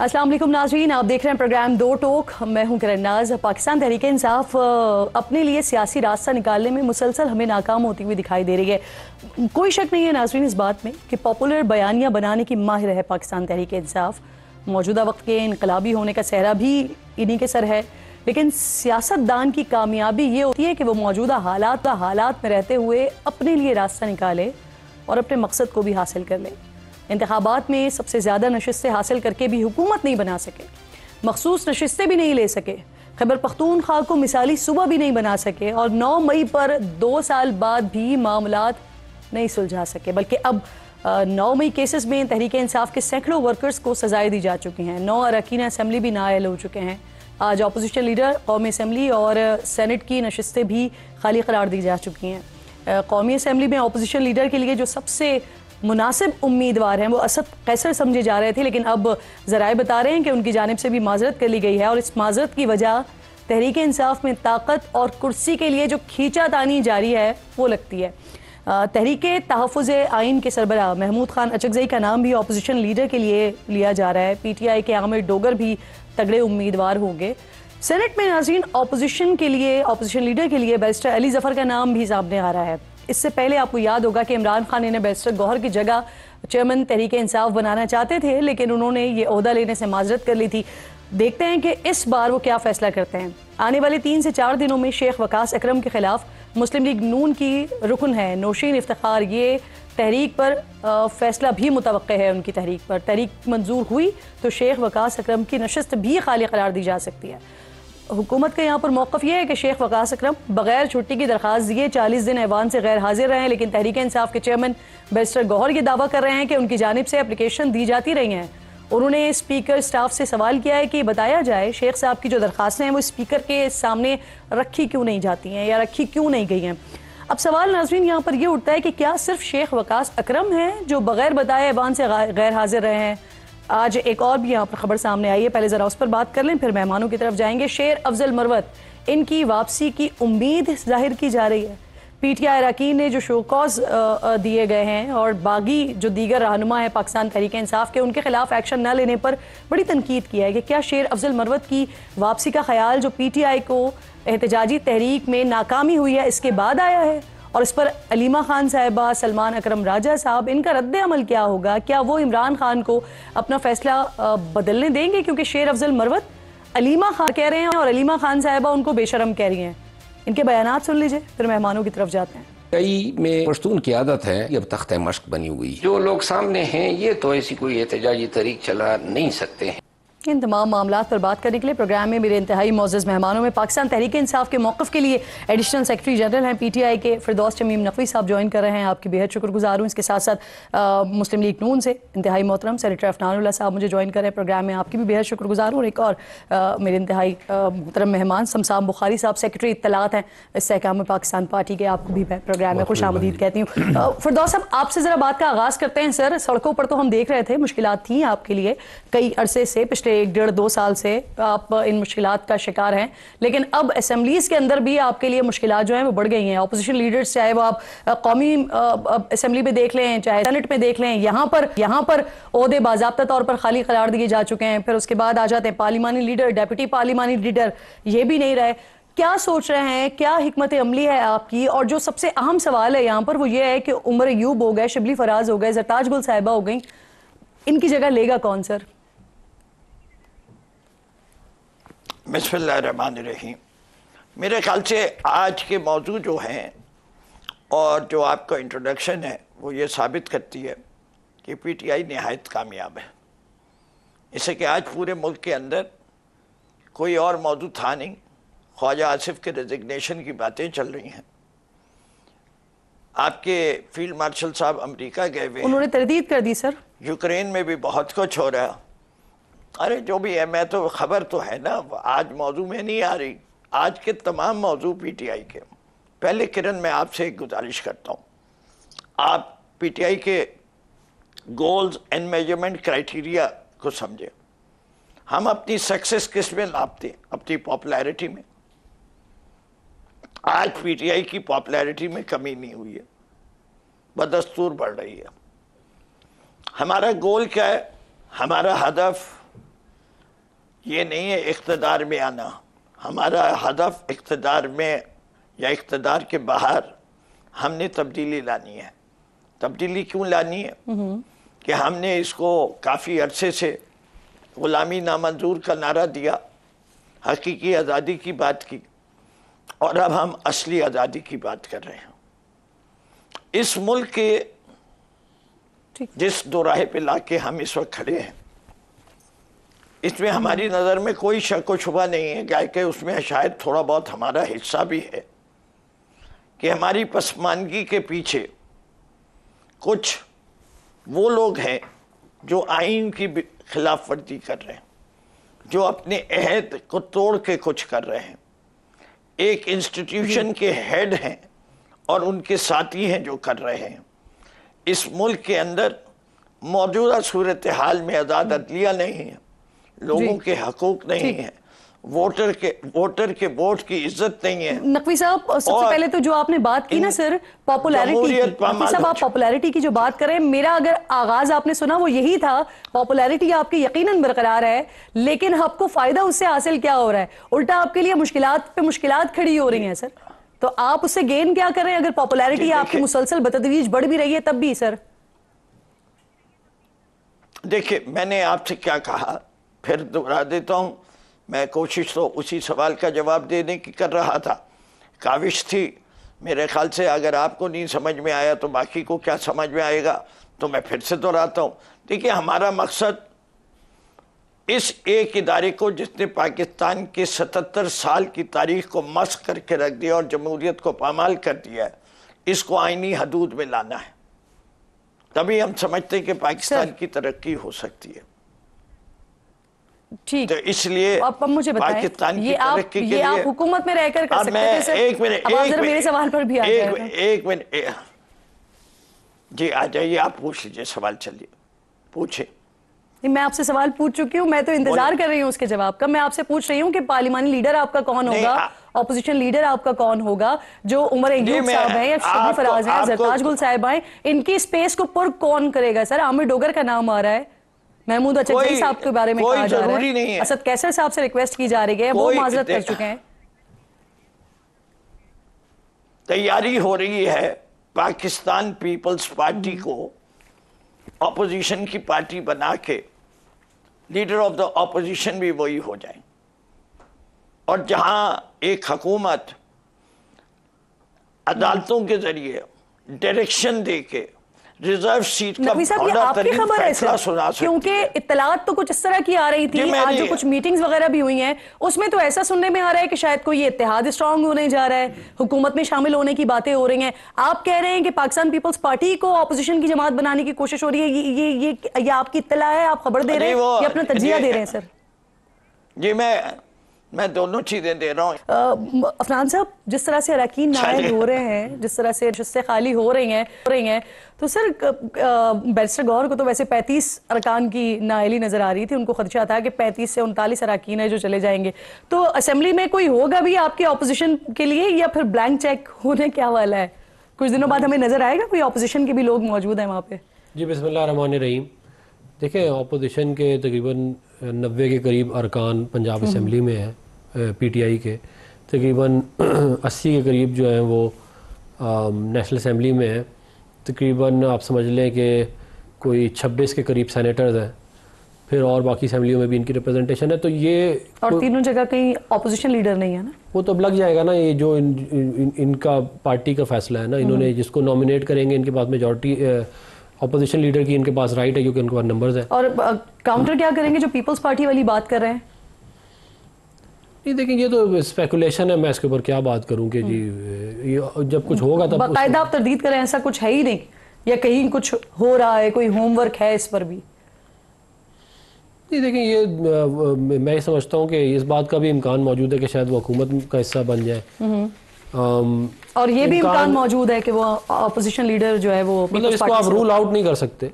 अस्सलाम वालेकुम नाज़रीन, आप देख रहे हैं प्रोग्राम दो टोक। मैं हूं किरण नाज। पाकिस्तान तहरीक इंसाफ अपने लिए सियासी रास्ता निकालने में मुसलसल हमें नाकाम होती हुई दिखाई दे रही है। कोई शक नहीं है नाज़रीन इस बात में कि पॉपुलर बयानियाँ बनाने की माहिर है पाकिस्तान तहरीक इंसाफ। मौजूदा वक्त के इनकलाबी होने का सेहरा भी इन्हीं के सर है, लेकिन सियासतदान की कामयाबी ये होती है कि वो मौजूदा हालात में रहते हुए अपने लिए रास्ता निकाले और अपने मकसद को भी हासिल कर ले। इंतखाबात में सबसे ज़्यादा नशिस्तें हासिल करके भी हुकूमत नहीं बना सके, मखसूस नशिस्तें भी नहीं ले सके, खैबर पख्तूनख्वा को मिसाली सूबा भी नहीं बना सके और 9 मई पर 2 साल बाद भी मामलात नहीं सुलझा सके। बल्कि अब 9 मई केसेस में तहरीक इंसाफ के सैकड़ों वर्कर्स को सजाएं दी जा चुकी हैं। 9 अरकान असम्बली भी नाअहल हो चुके हैं। आज अपोजिशन लीडर कौमी असम्बली और सेनेट की नशिस्तें भी खाली करार दी जा चुकी हैं। कौमी असम्बली में अपोजिशन लीडर के लिए जो सबसे मुनासिब उम्मीदवार हैं वो असद कैसर समझे जा रहे थे, लेकिन अब ज़राए बता रहे हैं कि उनकी जानिब से भी माजरत कर ली गई है और इस माजरत की वजह तहरीक इंसाफ में ताकत और कुर्सी के लिए जो खींचातानी जारी है वो लगती है। तहरीक तहफ़्फ़ुज़ आइन के सरबराह महमूद खान अचकज़ई का नाम भी अपोजिशन लीडर के लिए लिया जा रहा है। PTI के आमिर डोगर भी तगड़े उम्मीदवार होंगे। सेनेट में नाज़रीन अपोजिशन लीडर के लिए बैरिस्टर अली ज़फ़र का नाम भी सामने आ रहा है। इससे पहले आपको याद होगा कि इमरान खान इन्हें बैरिस्टर गौहर की जगह चेयरमैन तहरीक इंसाफ बनाना चाहते थे, लेकिन उन्होंने ये ओहदा लेने से माजरत कर ली थी। देखते हैं कि इस बार वो क्या फैसला करते हैं। आने वाले 3 से 4 दिनों में शेख वकास अकरम के खिलाफ मुस्लिम लीग नून की रुकन है नौशीन इफ्तिखार, ये तहरीक पर फैसला भी मुतवक्के है। उनकी तहरीक पर तहरीक मंजूर हुई तो शेख वकास अकरम की नशस्त भी खाली करार दी जा सकती है। हुकूमत का यहाँ पर मौक़िफ़ ये है कि शेख वकास अकरम बगैर छुट्टी की दरख्वास्त दिए 40 दिन ऐवान से गैर हाजिर रहे हैं, लेकिन तहरीक इंसाफ के चेयरमैन बैरिस्टर गौहर ये दावा कर रहे हैं कि उनकी जानिब से एप्लीकेशन दी जाती रही हैं। उन्होंने स्पीकर स्टाफ से सवाल किया है कि बताया जाए शेख साहब की जो दरख्वास्तें हैं वो स्पीकर के सामने रखी क्यों नहीं जाती हैं या रखी क्यों नहीं गई हैं। अब सवाल नाज़रीन यहाँ पर यह उठता है कि क्या सिर्फ शेख वकास अकरम हैं जो बगैर बताए ऐवान से गैर हाजिर रहे हैं। आज एक और भी यहाँ पर खबर सामने आई है, पहले ज़रा उस पर बात कर लें फिर मेहमानों की तरफ जाएंगे। शेर अफजल मरवत, इनकी वापसी की उम्मीद जाहिर की जा रही है। PTI अरकान ने जो शोकॉज दिए गए हैं और बागी जो दीगर रहनुमा है पाकिस्तान तहरीक इंसाफ के, उनके खिलाफ एक्शन न लेने पर बड़ी तनकीद किया है कि क्या शेर अफजल मरवत की वापसी का ख्याल जो PTI को एहतजाजी तहरीक में नाकामी हुई है इसके बाद आया है, और इस पर अलीमा खान साहिबा, सलमान अकरम राजा साहब, इनका रद्द अमल क्या होगा? क्या वो इमरान खान को अपना फैसला बदलने देंगे? क्योंकि शेर अफजल मरवत अलीमा खान कह रहे हैं और अलीमा खान साहिबा उनको बेशरम कह रही हैं। इनके बयानात सुन लीजिए फिर मेहमानों की तरफ जाते हैं। कई में पश्तून की आदत है ये अब तख्ते मश्क बनी हुई। जो लोग सामने हैं ये तो ऐसी कोई एहतजाजी तहरीक चला नहीं सकते हैं। इन तमाम मामलात पर बात करने के लिए प्रोग्राम में मेरे इंतहाई मोअज़्ज़ज़ मेहमानों में पाकिस्तान तहरीक इंसाफ के मौक़िफ़ के लिए एडिशनल सेक्रेटरी जनरल हैं PTI के फिरदौस तमीम नकवी साहब ज्वाइन कर रहे हैं। आपकी बेहद शुक्रगुजार हूँ। इसके साथ साथ मुस्लिम लीग नून से इंतहाई मोहतरम सेनेटर अफनानुल्लाह साहब मुझे ज्वाइन कर रहे हैं प्रोग्राम में, आपकी भी बेहद शुक्रगुजार हूँ। और एक और मेरे इंतहाई मोहतरम मेहमान समसाम बुखारी साहब सेक्रेटरी इत्तलात हैं इस्तेहकाम पाकिस्तान पार्टी के, आपको भी मैं प्रोग्राम में खुश आमदीद कहती हूँ। फिरदौस साहब आपसे ज़रा बात का आगाज़ करते हैं। सर, सड़कों पर तो हम देख रहे थे मुश्किलात थी आपके लिए कई अरसे से, पिछले 1-1.5-2 साल से आप इन मुश्किलात का शिकार हैं, लेकिन अब असेंबलीज के अंदर भी आपके लिए मुश्किलात जो हैं वो बढ़ गई हैं। अपोजिशन लीडर्स चाहे वो आप कौमी असेंबली में देख लें चाहे सेनेट में देख लें, यहाँ पर ओहदे बाज़ाब्ता तौर पर खाली करार दिए जा चुके हैं। फिर उसके बाद आ जाते हैं पार्लिमानी लीडर, डेप्यूटी पार्लिमानी लीडर, ये भी नहीं रहे। क्या सोच रहे हैं, क्या हिकमत अमली है आपकी? और जो सबसे अहम सवाल है यहाँ पर वो ये है कि उमर अयूब हो गए, शिबली फराज हो गए, ज़रताज गुल साहिबा हो गई, इनकी जगह लेगा कौन सर? बिस्मिल्लाहिर्रहमानिर्रहीम। मेरे ख्याल से आज के मौजू जो हैं और जो आपका इंट्रोडक्शन है वो ये साबित करती है कि PTI नहायत कामयाब है। इससे कि आज पूरे मुल्क के अंदर कोई और मौजू था नहीं। ख्वाजा आसिफ के रेजिग्नेशन की बातें चल रही हैं। आपके फील्ड मार्शल साहब अमेरिका गए हुए, उन्होंने तरदीद कर दी सर। यूक्रेन में भी बहुत कुछ हो रहा है। अरे जो भी है, मैं तो खबर तो है ना, आज मौजू में नहीं आ रही। आज के तमाम मौजू PTI के। पहले किरण मैं आपसे एक गुजारिश करता हूँ, आप PTI के गोल्स एंड मेजरमेंट क्राइटेरिया को समझे। हम अपनी सक्सेस किस में नापते हैं? अपनी पॉपुलैरिटी में। आज PTI की पॉपुलैरिटी में कमी नहीं हुई है, बदस्तूर बढ़ रही है। हमारा गोल क्या है? हमारा हदफ ये नहीं है इख्तिदार में आना। हमारा हदफ इख्तिदार में या इख्तिदार के बाहर हमने तब्दीली लानी है। तब्दीली क्यों लानी है कि हमने इसको काफ़ी अरसे से ग़ुलामी नामंजूर का नारा दिया, हकीकी आज़ादी की बात की, और अब हम असली आज़ादी की बात कर रहे हैं। इस मुल्क के जिस दोराहे पे लाके हम इस वक्त खड़े हैं, इसमें हमारी नज़र में कोई शक व शुबा नहीं है कि उसमें शायद थोड़ा बहुत हमारा हिस्सा भी है कि हमारी पसमानगी के पीछे कुछ वो लोग हैं जो आइन की खिलाफ वर्जी कर रहे हैं, जो अपने अहद को तोड़ के कुछ कर रहे हैं। एक इंस्टीट्यूशन के हेड हैं और उनके साथी हैं जो कर रहे हैं। इस मुल्क के अंदर मौजूदा सूरत हाल में आज़ाद अदलिया नहीं है, लोगों के हकूक नहीं है, वोटर के वोट की इज्जत नहीं है। नकवी साहब, सबसे पहले तो जो आपने बात की ना सर पॉपुलैरिटी, नकवी साहब आप पॉपुलैरिटी की जो बात करें, मेरा अगर आगाज आपने सुना वो यही था, पॉपुलैरिटी आपकी यकीनन बरकरार है, लेकिन आपको फायदा उससे हासिल क्या हो रहा है? उल्टा आपके लिए मुश्किलात पे मुश्किलात खड़ी हो रही हैं सर। तो आप उससे गेन क्या कर रहे हैं अगर पॉपुलैरिटी आपकी मुसलसल बतदरीज बढ़ भी रही है तब भी? सर देखिए, मैंने आपसे क्या कहा, फिर दोहरा देता हूं। मैं कोशिश तो उसी सवाल का जवाब देने की कर रहा था, काविश थी मेरे ख्याल से। अगर आपको नहीं समझ में आया तो बाकी को क्या समझ में आएगा, तो मैं फिर से दोहराता हूँ। देखिए, हमारा मकसद इस एक इदारे को जिसने पाकिस्तान के 77 साल की तारीख को मस्क करके रख दिया और जमहूरियत को पामाल कर दिया है, इसको आईनी हदूद में लाना है। तभी हम समझते हैं कि पाकिस्तान की तरक्की हो सकती है। ठीक, तो इसलिए अब मुझे बताएं, पाकिस्तान की ये तरक्की के लिए आप हुकूमत में रहकर कर सकते थे सर। एक मिनट, मेरे सवाल पर भी आ जाएगा। एक मिनट जी, आ जाइए, आप पूछ लीजिए सवाल, चलिए पूछे। मैं आपसे सवाल पूछ चुकी हूँ, मैं तो इंतजार कर रही हूँ उसके जवाब का। मैं आपसे पूछ रही हूँ कि पार्लिमानी लीडर आपका कौन होगा, ऑपोजिशन लीडर आपका कौन होगा? जो उमर अय्यूब साहब हैं या शफी फराज हैं, जरताज गुल साहिब हैं, इनकी स्पेस को पुर कौन करेगा? सर आमिर डोगर का नाम आ रहा है, महमूद अचकज़ई साहब के बारे में कहा जा रहा है, असद कैसर साहब से रिक्वेस्ट की जा रही है, वो माजरत कर चुके हैं। तैयारी हो रही है पाकिस्तान पीपल्स पार्टी को ऑपोजिशन की पार्टी बना के लीडर ऑफ द ऑपोजिशन भी वही हो जाए, और जहां एक हुकूमत अदालतों के जरिए डायरेक्शन दे के रिजर्व सीट का आपकी खबर है सर, क्योंकि इत्तलात तो कुछ इस तरह की आ रही थी, आज जो कुछ मीटिंग्स वगैरह भी हुई हैं उसमें तो ऐसा सुनने में आ रहा है कि शायद कोई इत्तेहाद स्ट्रांग होने जा रहा है, हुकूमत में शामिल होने की बातें हो रही हैं। आप कह रहे हैं कि पाकिस्तान पीपल्स पार्टी को ऑपोजिशन की जमात बनाने की कोशिश हो रही है, ये आपकी इत्तला है, आप खबर दे रहे हैं या अपना तजिया दे रहे हैं? सर जी, मैं दोनों चीजें दे रहा हूँ। अफनान साहब, जिस तरह से अरकान नायल हो रहे हैं, जिस तरह से हिस्से खाली हो रही हैं, तो सर बैरिस्टर गौहर को तो वैसे 35 अरकान की नायली नजर आ रही थी, उनको खदशा था कि 35 से 39 अरकान है जो चले जाएंगे। तो असेंबली में कोई होगा भी आपके ऑपोजिशन के लिए या फिर ब्लैंक चेक होने क्या वाला है? कुछ दिनों बाद हमें नजर आएगा कोई ऑपोजिशन के भी लोग मौजूद हैं वहाँ पे? जी, बिस्मिल्लाह रहमान रहीम। देखिए, ऑपोजिशन के तकरीबन 90 के करीब अरकान पंजाब असेंबली में है, PTI के तकरीबन 80 के करीब जो हैं वो नेशनल असेंबली में है। तकरीबन आप समझ लें कि कोई 26 के करीब सेनेटर्स हैं, फिर और बाकी असेंबलियों में भी इनकी रिप्रेजेंटेशन है। तो ये और तीनों जगह कहीं ऑपोजिशन लीडर नहीं है ना? वो तो अब लग जाएगा ना, ये जो इनका पार्टी का फैसला है ना, इन्होंने जिसको नॉमिनेट करेंगे इनके पास मेजॉरिटी ऑपोजिशन लीडर की इनके पास राइट है क्योंकि उनके पास नंबर्स हैं। और काउंटर क्या करेंगे जो पीपल्स पार्टी वाली बात कर रहे हैं? नहीं, देखिए, ये तो स्पेकुलेशन है, मैं इसके ऊपर क्या बात करूं कि जी ये जब कुछ होगा तब बाकायदा आप तरदीद करें ऐसा कुछ है ही नहीं, या कहीं कुछ हो रहा है, कोई होमवर्क है इस पर भी? नहीं, देखिए, ये मैं समझता हूं कि इस बात का भी इम्कान मौजूद है कि शायद वो हुकूमत का हिस्सा बन जाए। और ये भी इम्कान मौजूद है कि वो ऑपोजिशन लीडर जो है वो, मतलब इसको आप रूल आउट नहीं कर सकते।